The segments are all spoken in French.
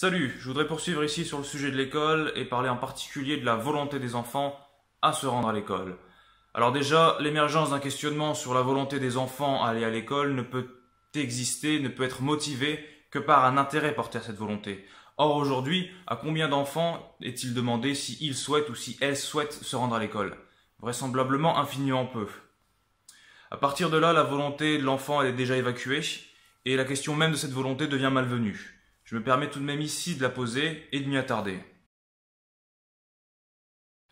Salut, je voudrais poursuivre ici sur le sujet de l'école et parler en particulier de la volonté des enfants à se rendre à l'école. Alors déjà, l'émergence d'un questionnement sur la volonté des enfants à aller à l'école ne peut exister, ne peut être motivée que par un intérêt porté à cette volonté. Or aujourd'hui, à combien d'enfants est-il demandé si ils souhaitent ou si elles souhaitent se rendre à l'école? Vraisemblablement infiniment peu. À partir de là, la volonté de l'enfant elle est déjà évacuée et la question même de cette volonté devient malvenue. Je me permets tout de même ici de la poser et de m'y attarder.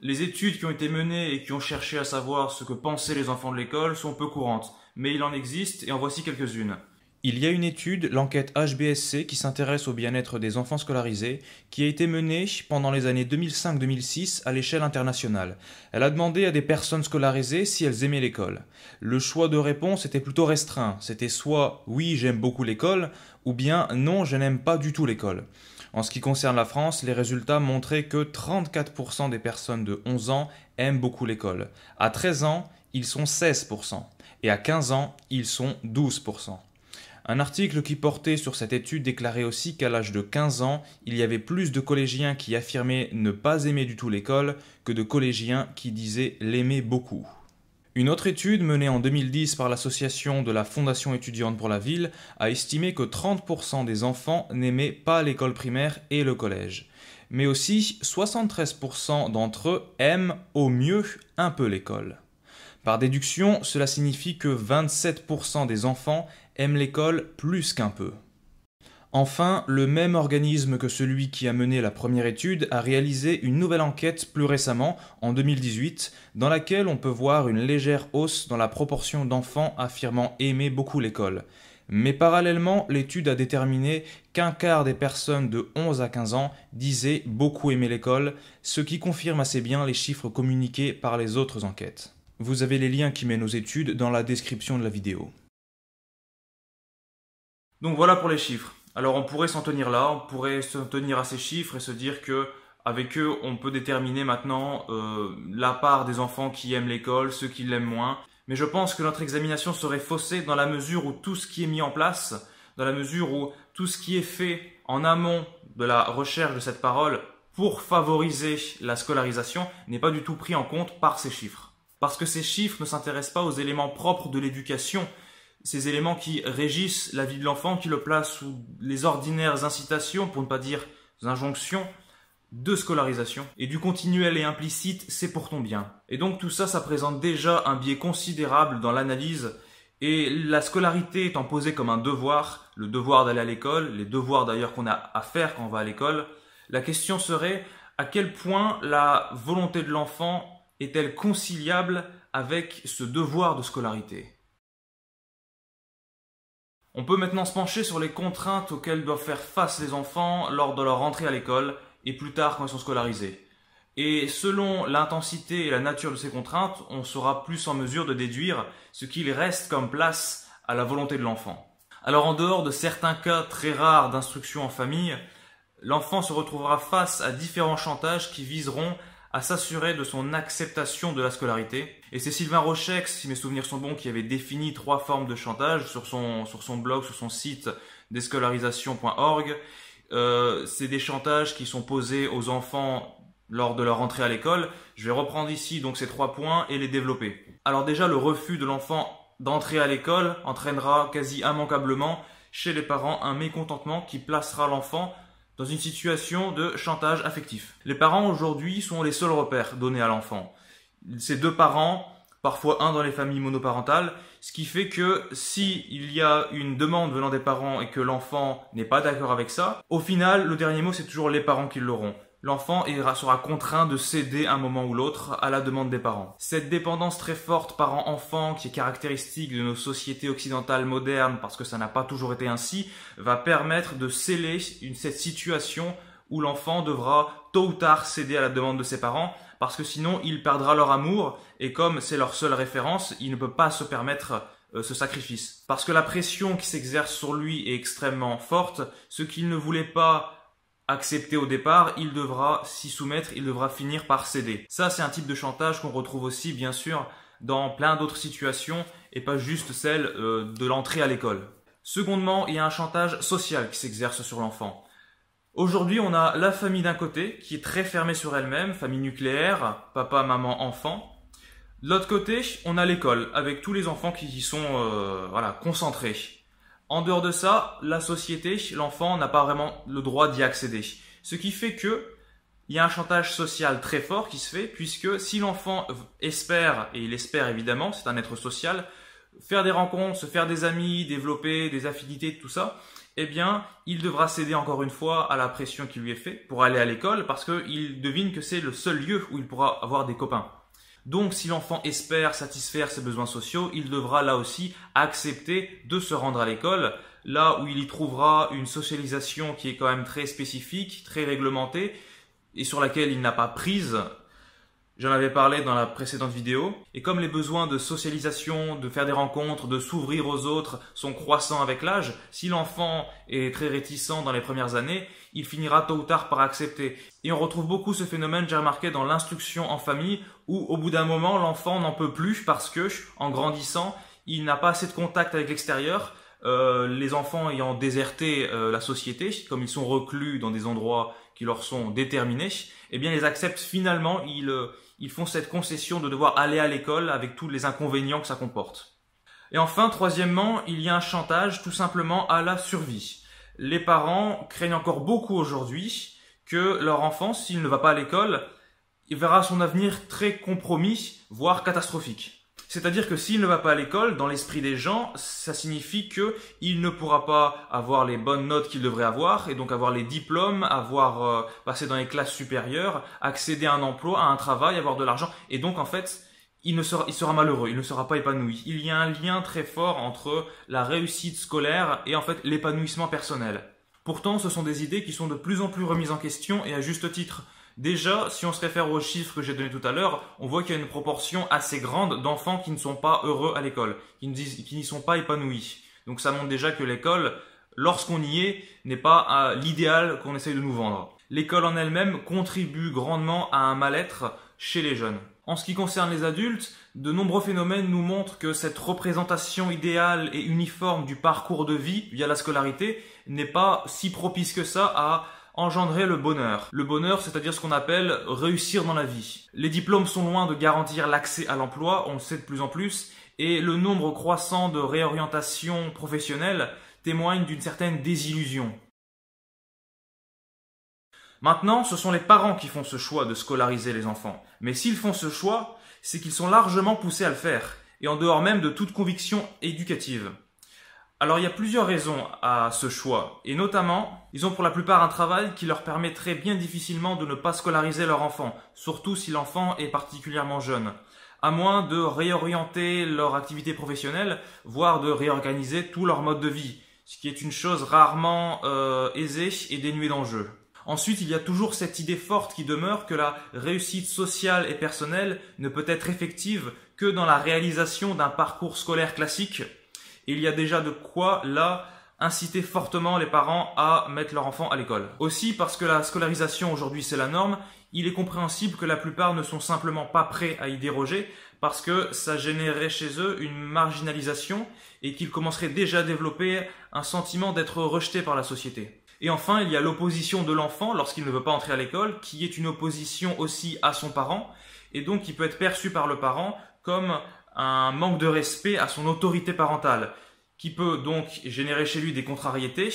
Les études qui ont été menées et qui ont cherché à savoir ce que pensaient les enfants de l'école sont peu courantes, mais il en existe et en voici quelques-unes. Il y a une étude, l'enquête HBSC, qui s'intéresse au bien-être des enfants scolarisés, qui a été menée pendant les années 2005-2006 à l'échelle internationale. Elle a demandé à des personnes scolarisées si elles aimaient l'école. Le choix de réponse était plutôt restreint. C'était soit oui, j'aime beaucoup l'école, ou bien non, je n'aime pas du tout l'école. En ce qui concerne la France, les résultats montraient que 34% des personnes de 11 ans aiment beaucoup l'école. À 13 ans, ils sont 16%. Et à 15 ans, ils sont 12%. Un article qui portait sur cette étude déclarait aussi qu'à l'âge de 15 ans, il y avait plus de collégiens qui affirmaient ne pas aimer du tout l'école que de collégiens qui disaient l'aimer beaucoup. Une autre étude menée en 2010 par l'association de la Fondation étudiante pour la ville a estimé que 30% des enfants n'aimaient pas l'école primaire et le collège. Mais aussi 73% d'entre eux aiment au mieux un peu l'école. Par déduction, cela signifie que 27% des enfants aiment l'école plus qu'un peu. Enfin, le même organisme que celui qui a mené la première étude a réalisé une nouvelle enquête plus récemment, en 2018, dans laquelle on peut voir une légère hausse dans la proportion d'enfants affirmant aimer beaucoup l'école. Mais parallèlement, l'étude a déterminé qu'un quart des personnes de 11 à 15 ans disaient beaucoup aimer l'école, ce qui confirme assez bien les chiffres communiqués par les autres enquêtes. Vous avez les liens qui mènent aux études dans la description de la vidéo. Donc voilà pour les chiffres. Alors on pourrait s'en tenir là, on pourrait s'en tenir à ces chiffres et se dire que avec eux on peut déterminer maintenant la part des enfants qui aiment l'école, ceux qui l'aiment moins. Mais je pense que notre examination serait faussée dans la mesure où tout ce qui est mis en place, dans la mesure où tout ce qui est fait en amont de la recherche de cette parole pour favoriser la scolarisation n'est pas du tout pris en compte par ces chiffres. Parce que ces chiffres ne s'intéressent pas aux éléments propres de l'éducation, ces éléments qui régissent la vie de l'enfant, qui le placent sous les ordinaires incitations, pour ne pas dire injonctions, de scolarisation. Et du continuel et implicite, c'est pour ton bien. Et donc tout ça, ça présente déjà un biais considérable dans l'analyse. Et la scolarité étant posée comme un devoir, le devoir d'aller à l'école, les devoirs d'ailleurs qu'on a à faire quand on va à l'école, la question serait à quel point la volonté de l'enfant est-elle conciliable avec ce devoir de scolarité ? On peut maintenant se pencher sur les contraintes auxquelles doivent faire face les enfants lors de leur rentrée à l'école et plus tard quand ils sont scolarisés. Et selon l'intensité et la nature de ces contraintes, on sera plus en mesure de déduire ce qu'il reste comme place à la volonté de l'enfant. Alors en dehors de certains cas très rares d'instruction en famille, l'enfant se retrouvera face à différents chantages qui viseront à s'assurer de son acceptation de la scolarité. Et c'est Sylvain Rochex, si mes souvenirs sont bons, qui avait défini 3 formes de chantage sur son blog, sur son site déscolarisation.org. C'est des chantages qui sont posés aux enfants lors de leur entrée à l'école. Je vais reprendre ici donc ces 3 points et les développer. Alors déjà, le refus de l'enfant d'entrer à l'école entraînera quasi immanquablement chez les parents un mécontentement qui placera l'enfant dans une situation de chantage affectif. Les parents aujourd'hui sont les seuls repères donnés à l'enfant. Ces 2 parents, parfois un dans les familles monoparentales, ce qui fait que si il y a une demande venant des parents et que l'enfant n'est pas d'accord avec ça, au final, le dernier mot, c'est toujours les parents qui l'auront. L'enfant sera contraint de céder un moment ou l'autre à la demande des parents. Cette dépendance très forte parent-enfant qui est caractéristique de nos sociétés occidentales modernes, parce que ça n'a pas toujours été ainsi, va permettre de sceller cette situation où l'enfant devra tôt ou tard céder à la demande de ses parents, parce que sinon il perdra leur amour, et comme c'est leur seule référence, il ne peut pas se permettre ce sacrifice. Parce que la pression qui s'exerce sur lui est extrêmement forte, ce qu'il ne voulait pas accepter au départ, il devra s'y soumettre, il devra finir par céder. Ça, c'est un type de chantage qu'on retrouve aussi, bien sûr, dans plein d'autres situations et pas juste celle de l'entrée à l'école. Secondement, il y a un chantage social qui s'exerce sur l'enfant. Aujourd'hui, on a la famille d'un côté qui est très fermée sur elle-même, famille nucléaire, papa, maman, enfant. De l'autre côté, on a l'école avec tous les enfants qui y sont concentrés. En dehors de ça, la société, l'enfant n'a pas vraiment le droit d'y accéder. Ce qui fait que il y a un chantage social très fort qui se fait, puisque si l'enfant espère, et il espère évidemment, c'est un être social, faire des rencontres, se faire des amis, développer des affinités, tout ça, eh bien, il devra céder encore une fois à la pression qui lui est faite pour aller à l'école, parce qu'il devine que c'est le seul lieu où il pourra avoir des copains. Donc, si l'enfant espère satisfaire ses besoins sociaux, il devra là aussi accepter de se rendre à l'école, là où il y trouvera une socialisation qui est quand même très spécifique, très réglementée, et sur laquelle il n'a pas prise. J'en avais parlé dans la précédente vidéo. Et comme les besoins de socialisation, de faire des rencontres, de s'ouvrir aux autres sont croissants avec l'âge, si l'enfant est très réticent dans les premières années, il finira tôt ou tard par accepter. Et on retrouve beaucoup ce phénomène, j'ai remarqué, dans l'instruction en famille, où au bout d'un moment, l'enfant n'en peut plus parce que, en grandissant, il n'a pas assez de contact avec l'extérieur. Les enfants ayant déserté la société, comme ils sont reclus dans des endroits qui leur sont déterminés, eh bien ils acceptent finalement, ils font cette concession de devoir aller à l'école avec tous les inconvénients que ça comporte. Et enfin, troisièmement, il y a un chantage tout simplement à la survie. Les parents craignent encore beaucoup aujourd'hui que leur enfant, s'il ne va pas à l'école, il verra son avenir très compromis, voire catastrophique. C'est-à-dire que s'il ne va pas à l'école, dans l'esprit des gens, ça signifie qu'il ne pourra pas avoir les bonnes notes qu'il devrait avoir, et donc avoir les diplômes, avoir passé dans les classes supérieures, accéder à un emploi, à un travail, avoir de l'argent, et donc en fait, il sera malheureux, il ne sera pas épanoui. Il y a un lien très fort entre la réussite scolaire et en fait l'épanouissement personnel. Pourtant, ce sont des idées qui sont de plus en plus remises en question, et à juste titre. Déjà, si on se réfère aux chiffres que j'ai donnés tout à l'heure, on voit qu'il y a une proportion assez grande d'enfants qui ne sont pas heureux à l'école, qui n'y sont pas épanouis. Donc ça montre déjà que l'école, lorsqu'on y est, n'est pas l'idéal qu'on essaye de nous vendre. L'école en elle-même contribue grandement à un mal-être chez les jeunes. En ce qui concerne les adultes, de nombreux phénomènes nous montrent que cette représentation idéale et uniforme du parcours de vie via la scolarité n'est pas si propice que ça à engendrer le bonheur. Le bonheur, c'est-à-dire ce qu'on appelle réussir dans la vie. Les diplômes sont loin de garantir l'accès à l'emploi, on le sait de plus en plus, et le nombre croissant de réorientations professionnelles témoigne d'une certaine désillusion. Maintenant, ce sont les parents qui font ce choix de scolariser les enfants. Mais s'ils font ce choix, c'est qu'ils sont largement poussés à le faire, et en dehors même de toute conviction éducative. Alors il y a plusieurs raisons à ce choix, et notamment, ils ont pour la plupart un travail qui leur permettrait bien difficilement de ne pas scolariser leur enfant, surtout si l'enfant est particulièrement jeune, à moins de réorienter leur activité professionnelle, voire de réorganiser tout leur mode de vie, ce qui est une chose rarement aisée et dénuée d'enjeux. Ensuite, il y a toujours cette idée forte qui demeure que la réussite sociale et personnelle ne peut être effective que dans la réalisation d'un parcours scolaire classique. Et il y a déjà de quoi, là, inciter fortement les parents à mettre leur enfant à l'école. Aussi, parce que la scolarisation aujourd'hui c'est la norme, il est compréhensible que la plupart ne sont simplement pas prêts à y déroger parce que ça générerait chez eux une marginalisation et qu'ils commenceraient déjà à développer un sentiment d'être rejetés par la société. Et enfin, il y a l'opposition de l'enfant lorsqu'il ne veut pas entrer à l'école, qui est une opposition aussi à son parent, et donc qui peut être perçue par le parent comme un manque de respect à son autorité parentale, qui peut donc générer chez lui des contrariétés,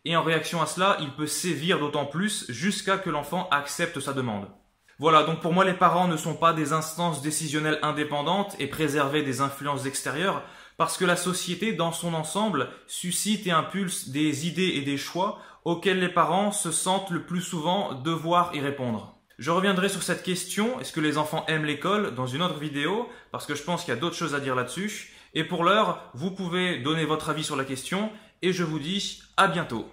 et en réaction à cela, il peut sévir d'autant plus jusqu'à que l'enfant accepte sa demande. Voilà, donc pour moi, les parents ne sont pas des instances décisionnelles indépendantes et préservées des influences extérieures, parce que la société, dans son ensemble, suscite et impulse des idées et des choix auxquels les parents se sentent le plus souvent devoir y répondre. Je reviendrai sur cette question, est-ce que les enfants aiment l'école, dans une autre vidéo, parce que je pense qu'il y a d'autres choses à dire là-dessus. Et pour l'heure, vous pouvez donner votre avis sur la question, et je vous dis à bientôt.